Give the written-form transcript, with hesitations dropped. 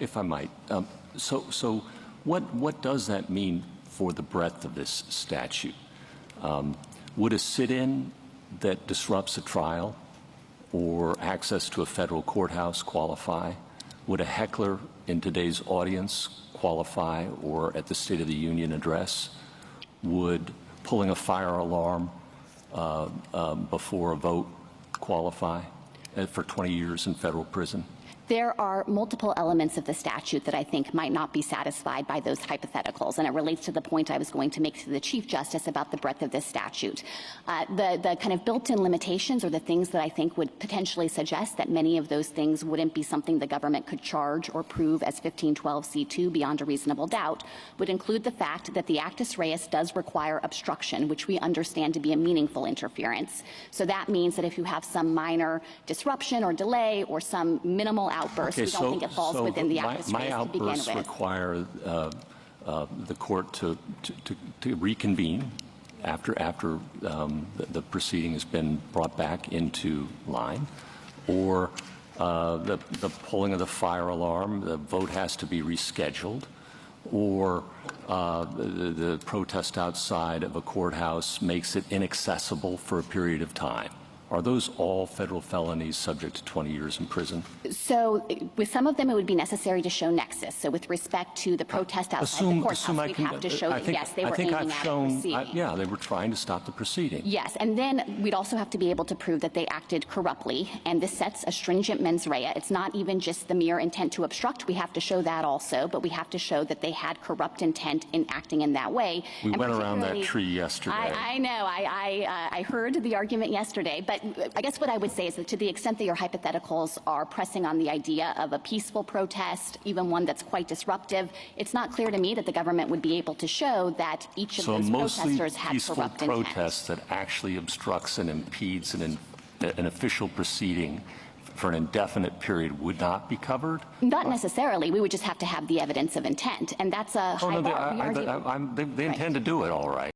if I might, so what does that mean for the breadth of this statute? Would a sit-in that disrupts a trial or access to a federal courthouse qualify? Would a heckler in today's audience qualify, or at the State of the Union address? Would pulling a fire alarm before a vote qualify for 20 years in federal prison? There are multiple elements of the statute that I think might not be satisfied by those hypotheticals, and it relates to the point I was going to make to the Chief Justice about the breadth of this statute. The kind of built-in limitations, or the things that I think would potentially suggest that many of those things wouldn't be something the government could charge or prove as 1512c2 beyond a reasonable doubt, would include the fact that the actus reus does require obstruction, which we understand to be a meaningful interference. So that means that if you have some minor disruption or delay or some minimal outburst, we don't think it falls within the actus reus to begin with. My outbursts require the court to reconvene after the proceeding has been brought back into line, or the pulling of the fire alarm, the vote has to be rescheduled, or the protest outside of a courthouse makes it inaccessible for a period of time. Are those all federal felonies subject to 20 years in prison? So with some of them, it would be necessary to show nexus. So with respect to the protest outside the courthouse, we'd have to show that, yes, they were aiming at the proceeding. Yeah, they were trying to stop the proceeding. Yes, and then we'd also have to be able to prove that they acted corruptly, and this sets a stringent mens rea. It's not even just the mere intent to obstruct. We have to show that also, but we have to show that they had corrupt intent in acting in that way. We went around that tree yesterday. I know. I heard the argument yesterday, but I guess what I would say is that to the extent that your hypotheticals are pressing on the idea of a peaceful protest, even one that's quite disruptive, it's not clear to me that the government would be able to show that each of those protesters had corrupt intent. So mostly peaceful protest that actually obstructs and impedes an official proceeding for an indefinite period would not be covered? Not necessarily. We would just have to have the evidence of intent, and that's a high bar. They intend to do it all right.